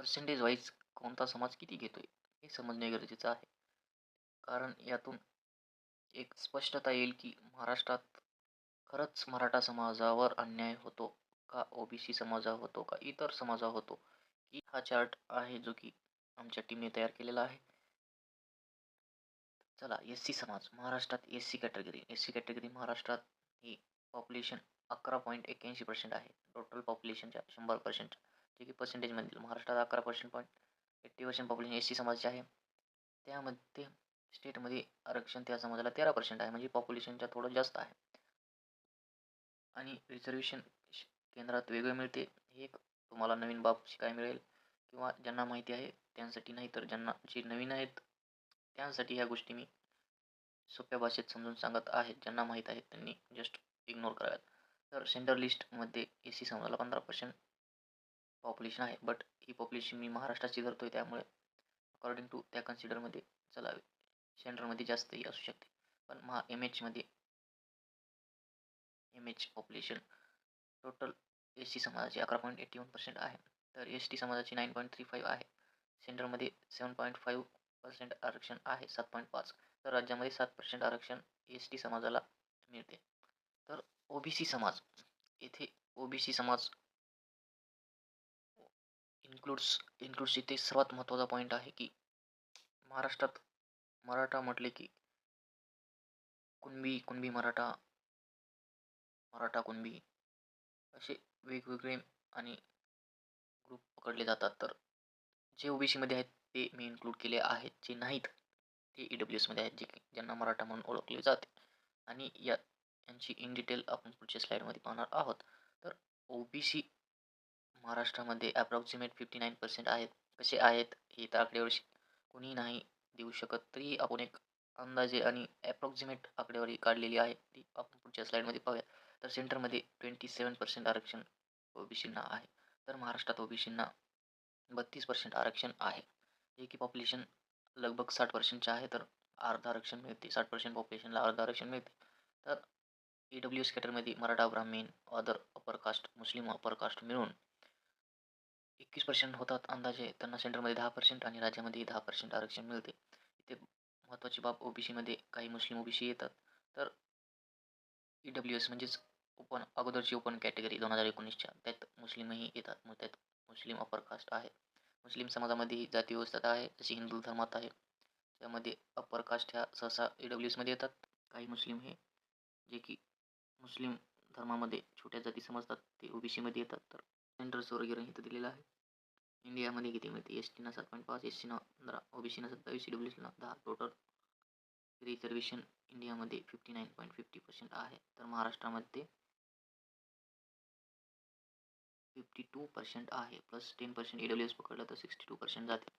Percentage wise कोणता समाज किती घेतोय हे समजणे गरजेचं आहे. कारण यातून एक स्पष्टता येईल की महाराष्ट्रात खरंच मराठा समाजावर अन्याय होतो का, ओबीसी समाजावर होतो का, इतर समाजावर होतो, की हा चार्ट आहे जो की आमच्या टीमने तयार केलेला आहे. चला, एस सी समाज महाराष्ट्रात, एस सी कॅटेगरी महाराष्ट्रात ही पॉप्युलेशन 11.81% आहे टोटल पॉप्युलेशनच्या 100%, जे की पर्सेंटेजमधील महाराष्ट्रात 11.80% पॉप्युलेशन एस सी समाजाचे आहे. त्यामध्ये स्टेटमध्ये आरक्षण त्या समाजाला 13% आहे, म्हणजे पॉप्युलेशनच्या थोडं जास्त आहे. आणि रिझर्वेशन केंद्रात वेगळे मिळते, हे एक तुम्हाला नवीन बाब शिकायला मिळेल, किंवा ज्यांना माहिती आहे त्यांसाठी, नाही तर ज्यांना जे नवीन आहेत त्यांसाठी ह्या गोष्टी मी सोप्या भाषेत समजून सांगत आहे. ज्यांना माहीत आहे त्यांनी जस्ट इग्नोर कराव्यात. तर सेंट्रल लिस्टमध्ये एस सी समाजाला 15% पॉप्युलेशन आहे, बट ही पॉप्युलेशन मी महाराष्ट्राची धरतोय, त्यामुळे अकॉर्डिंग टू त्या कन्सिडरमध्ये चलावे. सेंट्रलमध्ये जास्तही असू शकते, पण एम एचमध्ये पॉप्युलेशन टोटल एस सी समाजाची 11.81% आहे. तर एस टी समाजाची 9.35 आहे. सेंट्रलमध्ये 7.5% आरक्षण आहे, 7.5. तर राज्यामध्ये 7% आरक्षण एस टी समाजाला मिळते. तर ओबीसी समाज, येथे ओबीसी समाज इन्क्लूड्स इथे सर्वात महत्त्वाचा पॉईंट आहे की महाराष्ट्रात मराठा म्हटले की कुणबी मराठा, मराठा कुणबी असे वेगवेगळे आणि ग्रुप पकडले जातात. तर जे ओबीसीमध्ये आहेत ते मी इन्क्लूड केले आहेत, जे नाहीत ते ईडब्ल्यूएसमध्ये आहेत, जे ज्यांना मराठा म्हणून ओळखले जाते. आणि यांची इन डिटेल आपण पुढच्या स्लाईडमध्ये पाहणार आहोत. तर ओबीसी महाराष्ट्रामध्ये अप्रॉक्सिमेट 59% आहेत. कसे आहेत हे तर आकडेवारी कोणी नाही देऊ शकत, तरी आपण एक अंदाजे आणि अप्रॉक्सिमेट आकडेवारी काढलेली आहे, ती आपण पुढच्या स्लाईडमध्ये पाहूया. तर सेंटरमध्ये 27% आरक्षण ओबीसींना आहे. तर महाराष्ट्रात ओबीसींना 32% आरक्षण आहे, जे की पॉप्युलेशन लगभग 60%चे आहे. तर अर्ध आरक्षण मिळते, 60% पॉप्युलेशनला अर्ध आरक्षण मिळते. तर ईडब्ल्यूएस कॅटेगरीमध्ये मराठा, ब्राह्मण, अदर अपर कास्ट, मुस्लिम अपर कास्ट मिळून 21% होतात अंदाजे. त्यांना सेंटरमध्ये 10% आणि राज्यामध्ये 10% आरक्षण मिळते. इथे महत्त्वाची बाब, ओबीसीमध्ये काही मुस्लिम ओबीसी येतात. तर ईडब्ल्यूएस म्हणजेच अगोदरची ओपन कॅटेगरी 2019च्या, त्यात मुस्लिमही येतात. मग त्यात मुस्लिम अपर कास्ट आहे. मुस्लिम समाजामध्ये जाती व्यवस्था आहे जशी हिंदू धर्मात आहे. त्यामध्ये अपर कास्ट ह्या सहसा ईडब्ल्यूएसमध्ये येतात. काही मुस्लिम हे जे की मुस्लिम धर्मामध्ये छोट्या जाती समजतात ते ओबीसीमध्ये येतात. तर सेंटर्स वगैरे इथं दिलेलं आहे. इंडियामध्ये किती मिळते, एस टीना 7.5, एस सीना 15, ओबीसीना 27, ईडब्ल्यूएसला 10. टोटल रिझर्वेशन इंडियामध्ये 59.50% आहे. तर महाराष्ट्रामध्ये 52% आहे, प्लस 10% ईडब्ल्यूएस पकडलं तर 62% जाते.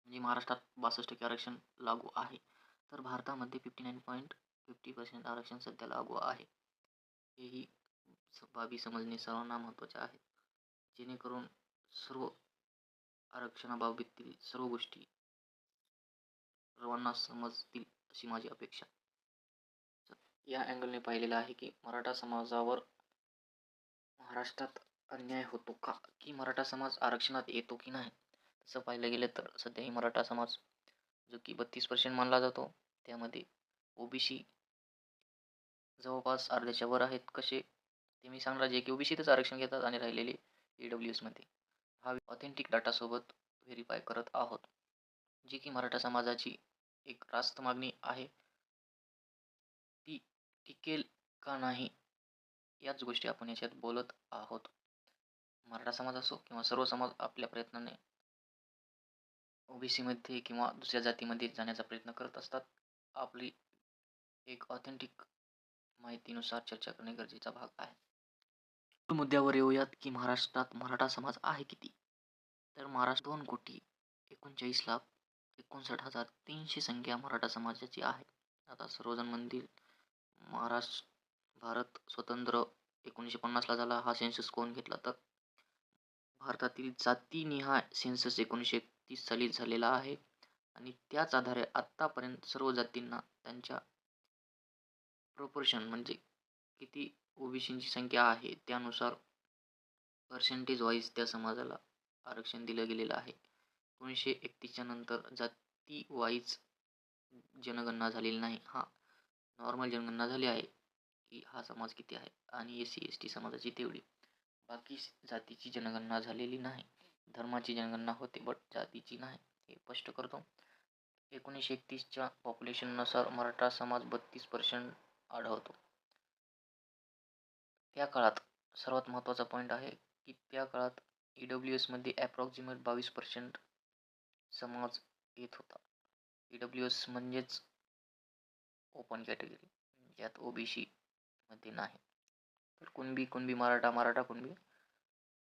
म्हणजे महाराष्ट्रात 62% आरक्षण लागू आहे. तर भारतामध्ये 59.50% आरक्षण सध्या लागू आहे. हेही बाबी समजणे सर्वांना महत्त्वाचे आहे, जेणेकरून सर्व आरक्षणाबाबतीतील सर्व गोष्टी सर्वांना समजतील अशी माझी अपेक्षा. या अँगलने पाहिलेलं आहे की मराठा समाजावर महाराष्ट्रात अन्याय होतो का, की मराठा समाज आरक्षणात येतो की नाही. तसं पाहायला गेलं तर सध्याही मराठा समाज जो की 32% मानला जातो, त्यामध्ये ओबीसी जवळपास अर्ध्याच्या वर आहेत. कसे ते मी सांगणार, जे की ओबीसीतच आरक्षण घेतात आणि राहिलेले ईडब्ल्यूएसमध्ये. हा ऑथेंटिक डाटासोबत व्हेरीफाय करत आहोत, जी की मराठा समाजाची एक रास्त मागणी आहे, ती टिकेल का नाही याच गोष्टी आपण याच्यात बोलत आहोत. मराठा समाज असो किंवा सर्व समाज आपल्या प्रयत्नाने ओबीसीमध्ये किंवा दुसऱ्या जातीमध्ये जाण्याचा प्रयत्न करत असतात. आपली एक ऑथेंटिक माहितीनुसार चर्चा करणे गरजेचा भाग आहे. मुद्द्यावर येऊयात की महाराष्ट्रात मराठा समाज आहे किती. तर महाराष्ट्र 2,39,59,300 संख्या मराठा समाजाची आहे. आता सर्वजण म्हणतील महाराष्ट्र भारत स्वतंत्र 1950ला झाला, हा सेन्सस कोण घेतला. तर भारतातील जातीनिहाय सेन्सस 1931 साली झालेला आहे आणि त्याच आधारे आत्तापर्यंत सर्व जातींना त्यांच्या प्रोपोर्शन म्हणजे किती ओबीसींची संख्या आहे त्यानुसार पर्सेंटेज वाईज त्या समाजाला आरक्षण दिलं गेलेलं आहे. 1931च्या नंतर जाती वाईज जनगणना झालेली नाही. नॉर्मल जनगणना झाली आहे की हा समाज किती आहे आणि SC ST समाजाची तेवढी. बाकी जातीची जनगणना झालेली नाही. धर्माची जनगणना होते बट जातीची नाही, हे स्पष्ट करतो. 1931च्या पॉप्युलेशननुसार मराठा समाज 32% आढळतो. त्या काळात सर्वात महत्त्वाचा पॉईंट आहे की त्या काळात EWSमध्ये ॲप्रॉक्सिमेट 22% समाज येत होता. EWS म्हणजेच ओपन कॅटेगरी, ज्यात OBC मध्ये नाही. तर कुणबी मराठा, मराठा कुणबी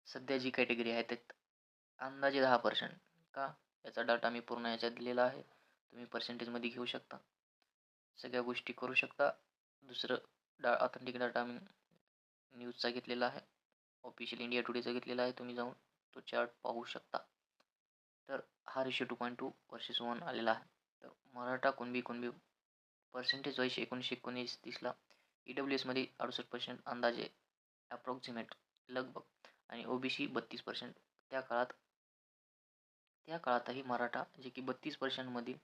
सध्या जी कॅटेगरी आहे त्यात अंदाजे 10%. का? याचा डाटा मी पूर्ण याच्यात दिलेला आहे, तुम्ही पर्सेंटेजमध्ये घेऊ शकता, सगळ्या गोष्टी करू शकता. दुसरं ऑथेंटिक डाटा मी न्यूजचा घेतलेला आहे, ऑफिशियल इंडिया टुडेचा घेतलेला आहे, तुम्ही जाऊन तो चार्ट पाहू शकता. तर हा रेशो 2.2 वर्सेस 1 आलेला आहे. तर मराठा कुणबी पर्सेंटेज वाईज 1929-30ला EWSमध्ये 68% अंदाजे ॲप्रॉक्सिमेट लगभग आणि OBC 32%. त्या काळातही मराठा जे की 32% मधील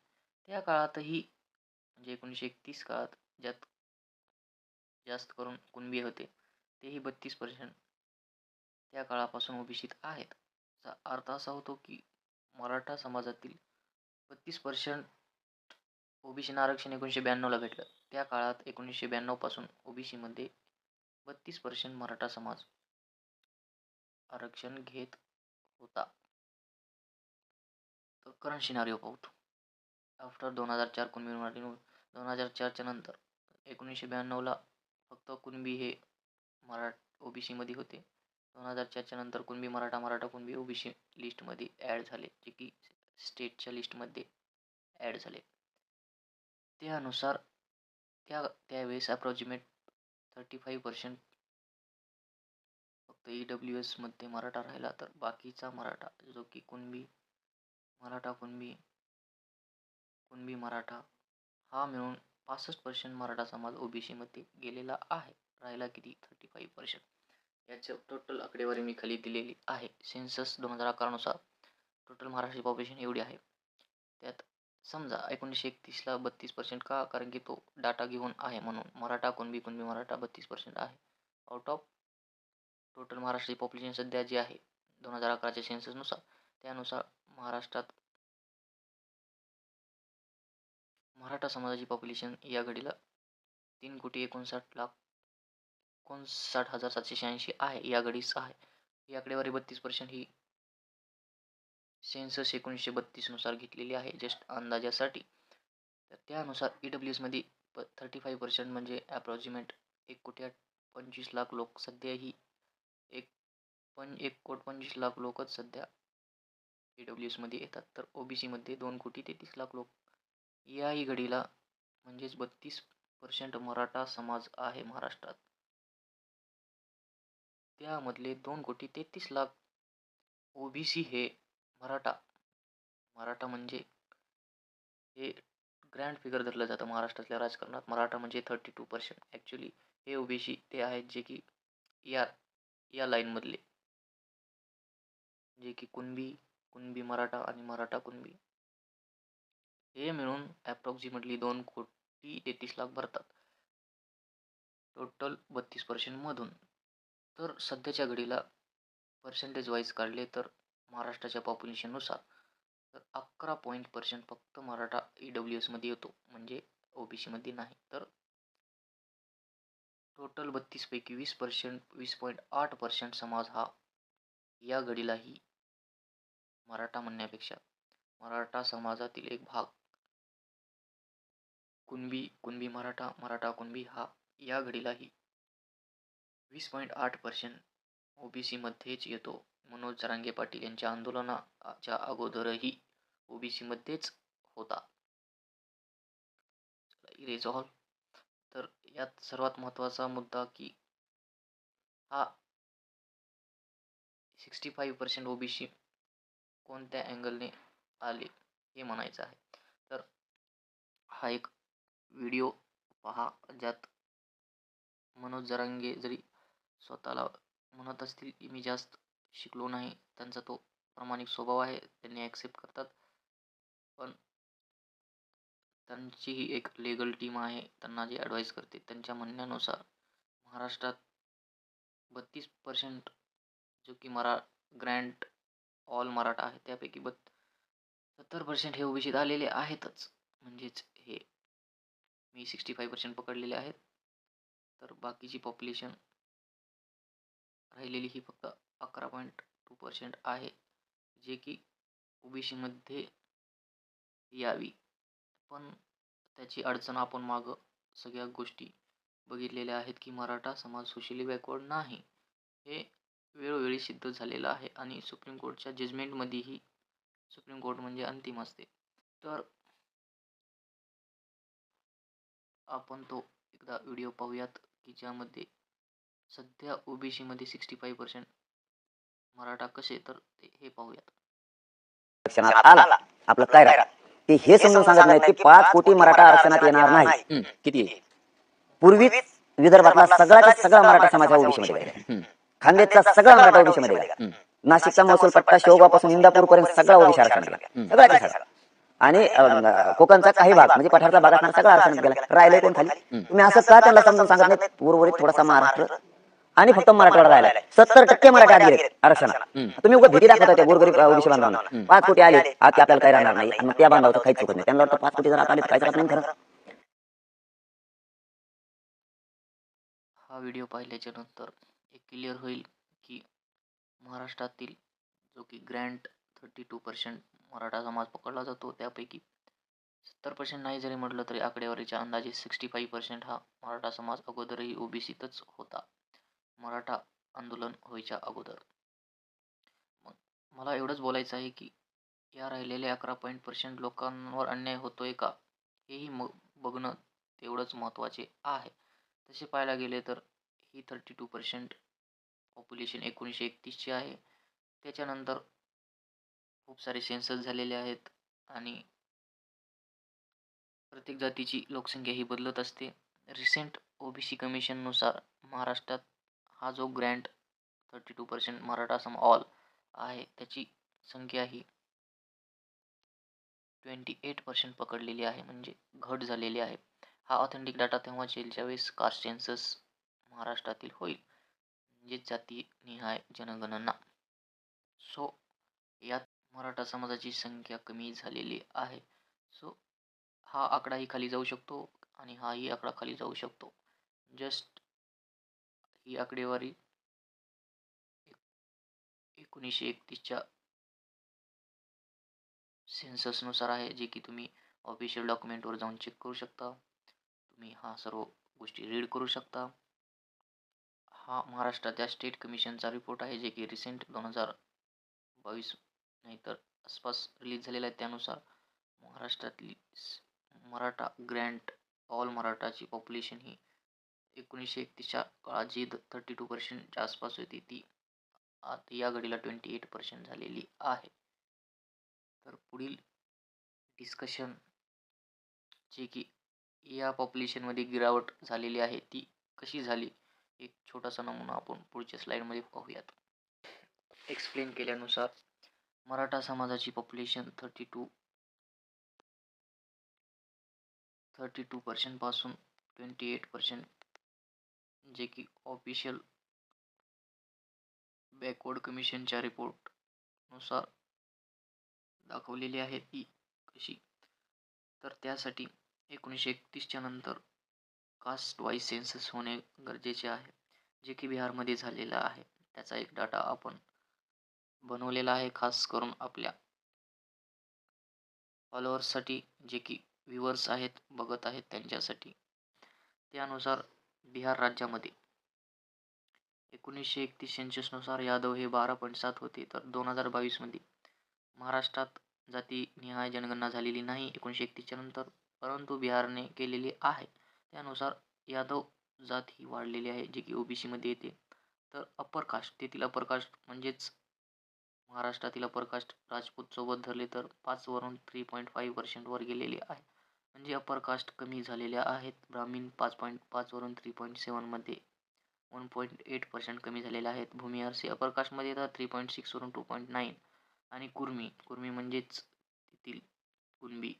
त्या काळातही म्हणजे 1931 काळात ज्यात जास्त करून कुणबी होते तेही 32% त्या काळापासून OBCत आहेत. याचा अर्थ असा होतो की मराठा समाजातील 32% OBCना आरक्षण 1992ला भेटलं. त्या काळात 1992 पासून OBCमध्ये 32% मराठा समाज आरक्षण घेत होता. तर करंट सिनारिओ पाहतो. आफ्टर 2004 कुणबी मराठी 2004च्या नंतर 1992ला फक्त कुणबी हे OBCमध्ये होते. 2004च्या नंतर कुणबी मराठा कुणबी OBC लिस्टमध्ये ॲड झाले, जे की स्टेटच्या लिस्टमध्ये ॲड झाले. त्यानुसार त्यावेळेस ॲप्रॉक्सिमेट 35% फक्त EWSमध्ये मराठा राहिला. तर बाकीचा मराठा जो की कुणबी मराठा हा मिळून 65% मराठा समाज OBCमध्ये गेलेला आहे. राहिला किती? 35%. याचं टोटल आकडेवारी मी खाली दिलेली आहे. सेन्सस 2011 नुसार टोटल महाराष्ट्राची पॉप्युलेशन एवढी आहे. त्यात समजा 1931ला 32% का? कारण की तो डाटा घेऊन आहे म्हणून मराठा कुणबी मराठा 32% आहे. आउट ऑफ टोटल महाराष्ट्राची पॉप्युलेशन सध्या जी आहे 2011च्या सेन्ससनुसार, त्यानुसार महाराष्ट्रात मराठा समाजाची पॉप्युलेशन या घडीला 3,59,59,786 आहे. या घडीच आहे. ही आकडेवारी 32% ही सेन्सस 1932 नुसार घेतलेली आहे, जस्ट अंदाजासाठी. तर त्यानुसार EWSमध्ये 35% म्हणजे ॲप्रॉक्सिमेट 1,25,00,000 लोक सध्याही 1,25,00,000 लोकच सध्या EWSमध्ये येतात. तर OBCमध्ये 2,33,00,000 लोक याही घडीला म्हणजेच 32% मराठा समाज आहे महाराष्ट्रात. त्यामधले 2,33,00,000 OBC हे मराठा म्हणजे हे ग्रँड फिगर धरलं जातं महाराष्ट्रातल्या राजकारणात. मराठा म्हणजे 32%. ॲक्च्युली हे OBC ते आहेत जे की या लाईनमधले, जे की कुणबी मराठा आणि मराठा कुणबी हे मिळून ॲप्रॉक्सिमेटली 2,33,00,000 भरतात टोटल 32% मधून. तर सध्याच्या घडीला पर्सेंटेज वाईज काढले तर महाराष्ट्राच्या पॉप्युलेशननुसार तर 11% फक्त मराठा EWSमध्ये येतो, म्हणजे OBCमध्ये नाही. तर टोटल 32 पैकी 20.8% समाज हा या घडीलाही मराठा म्हणण्यापेक्षा मराठा समाजातील एक भाग कुणबी मराठा कुणबी हा या घडीलाही 20.8% OBCमध्येच येतो. मनोज जरांगे पाटील यांच्या आंदोलनाच्या अगोदरही OBCमध्येच होता. रिझॉल्व. तर यात सर्वात महत्त्वाचा मुद्दा की हा 65% OBC कोणत्या अँगलने आले हे म्हणायचं आहे. तर हा एक व्हिडिओ पहा, ज्यात मनोज जरांगे जरी स्वतःला म्हणत असतील की मी जास्त शिकलो नाही, त्यांचा तो प्रामाणिक स्वभाव आहे, त्यांनी ॲक्सेप्ट करतात. पण त्यांचीही एक लीगल टीम आहे, त्यांना जे ॲडवाईस करते. त्यांच्या म्हणण्यानुसार महाराष्ट्रात 32% जो की ग्रँट ऑल मराठा आहे, त्यापैकी 70% हे ओबीसीत आलेले आहेतच. म्हणजेच हे मी 65% पकडलेले आहेत. तर बाकीची पॉप्युलेशन राहिलेली ही फक्त 11.2% आहे, जे की ओबीसीमध्ये यावी. पण त्याची अडचण आपण मागं सगळ्या गोष्टी बघितलेल्या आहेत की मराठा समाज सोशली बॅकवर्ड नाही. हे वेळोवेळी सिद्ध झालेलं आहे आणि सुप्रीम कोर्टच्या जजमेंटमध्येही, सुप्रीम कोर्ट म्हणजे अंतिम असते. तर आपण तो एकदा व्हिडिओ पाहूयात की ज्यामध्ये सध्या ओबीसीमध्ये 65% मराठा कसे, तर हे पाहूयात. आरक्षणात आला आपलं काय राहतं ते हे समजून सांगत नाहीत की 5 कोटी मराठा आरक्षणात येणार नाही. किती? पूर्वीच विदर्भातला सगळाचा सगळा मराठा समाज हा ओबीसी मध्ये गेला. खानदेशचा सगळा मराठा ओबीसी मध्ये गेला. नाशिकचा महसूल पट्टा शेवगावपासून इंदापूर पर्यंत सगळा ओबीसी आरक्षणात गेला. सगळ्याचा सगळा. आणि कोकणचा काही भाग म्हणजे पठारचा भाग असणारा सगळा आरक्षणात गेला. राहिले कोण खाली? तुम्ही असं का त्यांना समजून सांगत नाहीत? उर्वरित थोडासा महाराष्ट्र आणि फक्त मराठवाडा राहिला. 70% मराठा आत गेले आरक्षणात. तुम्ही उगाच भीती दाखवता त्या गोरगरीब ओबीसी बांधवांना. 5 कोटी आले आज की आपल्याला काही राहणार नाही आणि मग त्या बांधवाचं काहीच चुकत नाही. त्यांना वाटतं 5 कोटी जर आत आले तर काहीच राहत नाही खरं. हा व्हिडिओ पाहिल्याच्या नंतर एक क्लिअर होईल की महाराष्ट्रातील जो की ग्रँट 32% मराठा समाज पकडला जातो, त्यापैकी 70% नाही जरी म्हटलं तरी आकडेवारीच्या अंदाजे 65% हा मराठा समाज अगोदरही ओबीसीतच होता, मराठा आंदोलन व्हायच्या अगोदर. मग मला एवढंच बोलायचं आहे की या राहिलेल्या 11% लोकांवर अन्याय होतोय का, हेही बघणं तेवढंच महत्त्वाचे आहे. तसे पाहायला गेले तर ही 32% पॉप्युलेशन 1931ची आहे. त्याच्यानंतर खूप सारे सेन्सस झालेले आहेत आणि प्रत्येक जातीची लोकसंख्या ही बदलत असते. रिसेंट ओबीसी कमिशननुसार महाराष्ट्रात हा जो ग्रँट 32% मराठा ऑल आहे, त्याची संख्या ही 28% पकडलेली आहे, म्हणजे घट झालेली आहे. हा ऑथेंटिक डाटा तेव्हाच येईल ज्यावेळेस कास्ट सेन्सस महाराष्ट्रातील होईल, म्हणजेच जातीनिहाय जनगणना. सो यात मराठा समाजाची संख्या कमी झालेली आहे. सो हा आकडाही खाली जाऊ शकतो आणि हाही आकडा खाली जाऊ शकतो. जस्ट ही आकडेवारी 1931च्या सेन्ससनुसार आहे, जे की तुम्ही ऑफिशियल डॉक्युमेंटवर जाऊन चेक करू शकता. तुम्ही हा सर्व गोष्टी रीड करू शकता. हा महाराष्ट्राच्या स्टेट कमिशनचा रिपोर्ट आहे, जे की रिसेंट 2022 नाहीतर आसपास रिलीज झालेला आहे. त्यानुसार महाराष्ट्रातली मराठा ग्रँट ऑल मराठाची पॉप्युलेशन ही 1931च्या काळात जी 32%च्या आसपास होती, ती आता या घडीला 28% झालेली आहे. तर पुढील डिस्कशन जे की या पॉप्युलेशनमध्ये गिरावट झालेली आहे, ती कशी झाली, एक छोटासा नमुना आपण पुढच्या स्लाइडमध्ये पाहूयात. एक्सप्लेन केल्यानुसार मराठा समाजाची पॉप्युलेशन 32% पासून 28%, जे की ऑफिशियल बॅकवर्ड कमिशनच्या रिपोर्टनुसार दाखवलेली आहे. ती कशी, तर त्यासाठी 1931च्या नंतर कास्ट वाईज सेन्सस होणे गरजेचे आहे, जे की बिहारमध्ये झालेलं आहे. त्याचा एक डाटा आपण बनवलेला आहे, खास करून आपल्या फॉलोअर्ससाठी, जे की व्ह्युअर्स आहेत, बघत आहेत त्यांच्यासाठी. त्यानुसार बिहार राज्यामध्ये 1931 सेन्ससनुसार यादव हे 12.7 होते, तर 2022मध्ये महाराष्ट्रात जातीनिहाय जनगणना झालेली नाही 1931च्या नंतर, परंतु बिहारने केलेली आहे. त्यानुसार यादव जात ही वाढलेली आहे, जी की ओबीसीमध्ये येते. तर अप्पर कास्ट, तेथील अप्पर कास्ट म्हणजेच महाराष्ट्रातील अप्पर कास्ट राजपूत सोबत धरले तर 5 वरून 3.5% वर गेलेले आहे, म्हणजे अप्पर कास्ट कमी झालेल्या आहेत. ब्राह्मीण 5.5 वरून 3.7 मध्ये 1.8% कमी झालेले आहेत. भूमी आरसी अप्पर कास्टमध्ये येतात 3.6 वरून 2.9, आणि कुर्मी म्हणजेच तेथील कुणबी,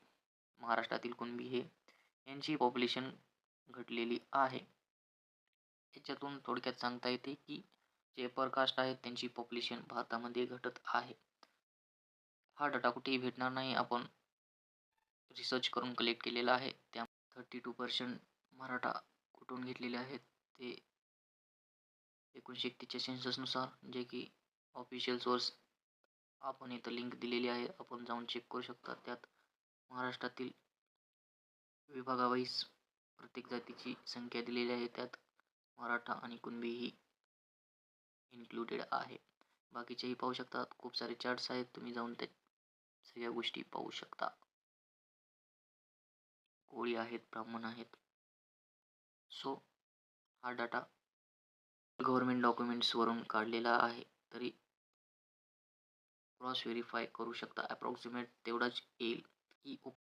महाराष्ट्रातील कुणबी हे यांची पॉप्युलेशन घटलेली आहे. याच्यातून थोडक्यात सांगता येते की जे अपर कास्ट आहेत त्यांची पॉप्युलेशन भारतामध्ये घटत आहे. हा डाटा कुठेही भेटणार नाही, आपण रिसर्च करून कलेक्ट केलेला आहे. त्या 32% मराठा कुठून घेतलेले आहेत ते 1931च्या सेन्ससनुसार, जे की ऑफिशियल सोर्स आपण इथं लिंक दिलेली आहे, आपण जाऊन चेक करू शकता. त्यात महाराष्ट्रातील विभागावाईज प्रत्येक जातीची संख्या दिलेली आहे, त्यात मराठा आणि कुणबी ही इन्क्लुडेड आहे. बाकीचेही पाहू शकता, खूप सारे चार्ट्स आहेत, तुम्ही जाऊन त्या सगळ्या गोष्टी पाहू शकता. कोळी आहेत, ब्राह्मण आहेत. सो हा डाटा गव्हर्नमेंट डॉक्युमेंट्सवरून काढलेला आहे, तरी क्रॉस व्हेरीफाय करू शकता. अप्रॉक्सिमेट तेवढाच येईल की